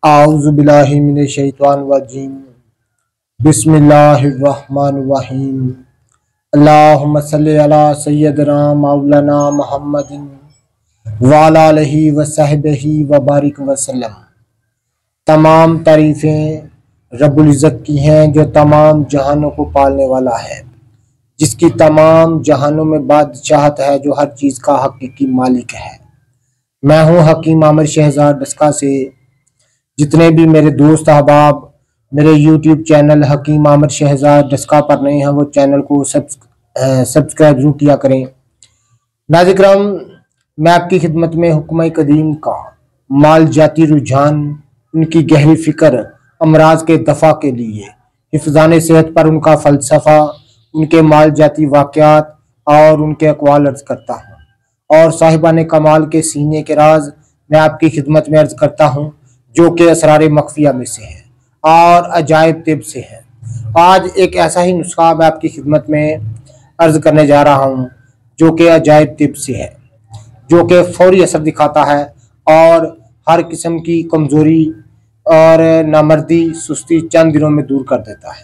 आऊज़ुबिल्लाहि मिनश्शैतानिर्रजीम बिस्मिल्लाहिर्रहमानिर्रहीम अल्लाहुम्मा सल्लि अला सय्यदिना मौलाना मुहम्मदिन व अला आलिहि व सहबिही व बारिक वसल्लम। तमाम तारीफ़ें रब्बुल इज़्ज़त की हैं जो तमाम जहानों को पालने वाला है, जिसकी तमाम जहानों में बादशाहत है, जो हर चीज़ का हकीकी मालिक है। मैं हूँ हकीम आमिर शहजाद डस्का से। जितने भी मेरे दोस्त अहबाब मेरे YouTube चैनल हकीम आमिर शहजाद डस्का पर नए हैं, वो चैनल को सब्सक्राइब जरूर किया करें। नाज़रीन किराम, मैं आपकी खिदमत में हुक्म कदीम का माल जाती रुझान, उनकी गहरी फिक्र, अमराज के दफ़ा के लिए हिफ़्ज़ान सेहत पर उनका फ़लसफ़ा, उनके माल जाती वाक़यात और उनके अक़वाल अर्ज़ करता हूँ, और साहिबान कमाल के सीने के राज मैं आपकी खिदमत में अर्ज़ करता हूँ, जो कि असरार मख्फिया में से है और अजायब तिब से है। आज एक ऐसा ही नुस्खा मैं आपकी खिदमत में अर्ज़ करने जा रहा हूँ, जो कि अजायब तिब से है, जो कि फौरी असर दिखाता है और हर किस्म की कमज़ोरी और नामर्दी सुस्ती चंद दिनों में दूर कर देता है।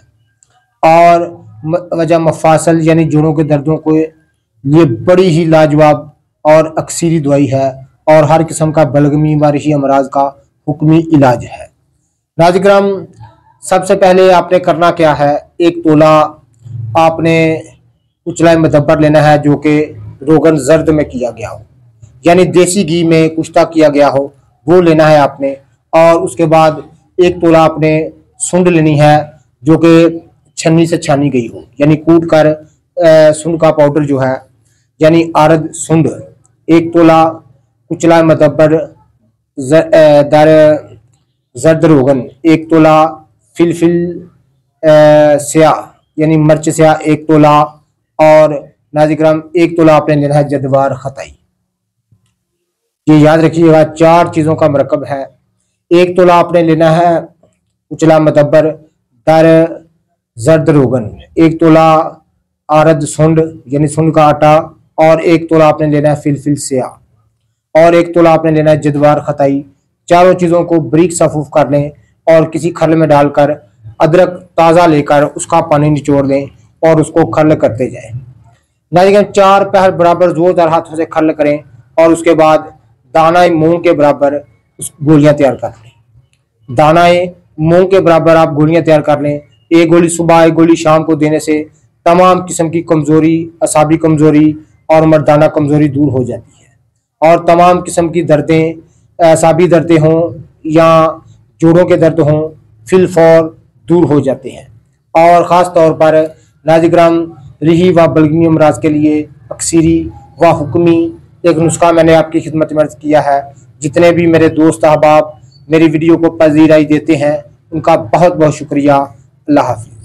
और वजह मफासल यानी जोड़ों के दर्दों को लिए बड़ी ही लाजवाब और अक्सीरी दवाई है, और हर किस्म का बलगमी व रिही अमराज का हुक्मी इलाज है। नाज़रीन किराम, सबसे पहले आपने करना क्या है, एक तोला आपने कुचला मुदब्बर लेना है, जो कि रोगन जर्द में किया गया हो, यानी देसी घी में कुश्ता किया गया हो, वो लेना है आपने। और उसके बाद एक तोला आपने सुंड लेनी है, जो कि छन्नी से छानी गई हो, यानी कूट कर सुंड का पाउडर जो है, यानी आरद सुंड। एक तोला कुचला मुदब्बर दर जर्द रोगन, एक तोला फिलफिल स्याह यानी मिर्च स्याह एक तोला, और नाज़रीन किराम एक तोला आपने लेना है जदवार खताई। ये याद रखिएगा, 4 चीज़ों का मरकब है। एक तोला आपने लेना है कुचला मुदब्बर दर जर्द रोगन, एक तोला आरद सुंड यानी सुंड का आटा, और एक तोला आपने लेना है फिलफिल स्याह, और एक तोला आपने लेना है जदवार खताई। चारों चीज़ों को बारीक सफूफ कर लें और किसी खल में डालकर अदरक ताज़ा लेकर उसका पानी निचोड़ लें और उसको खल करते जाएं। नाज़रीन, 4 पहर बराबर जोरदार हाथों से खल करें, और उसके बाद दानाए मूंग के बराबर गोलियां तैयार कर लें। दानाए मूंग के बराबर आप गोलियां तैयार कर लें। एक गोली सुबह, एक गोली शाम को देने से तमाम किस्म की कमज़ोरी, असाबी कमज़ोरी और मर्दाना कमज़ोरी दूर हो जाती है, और तमाम किस्म की दर्दें, असाबी दर्दें हों या जोड़ों के दर्द हों, फिलफौर दूर हो जाते हैं। और ख़ास तौर पर नाज़रीन किराम, रिही व बलगमी अमराज के लिए अक्सीरी व हुक्मी एक नुस्खा मैंने आपकी खिदमत में अर्ज़ किया है। जितने भी मेरे दोस्त अहबाब मेरी वीडियो को पज़ीराई देते हैं, उनका बहुत बहुत शुक्रिया। अल्लाह हाफ़िज़।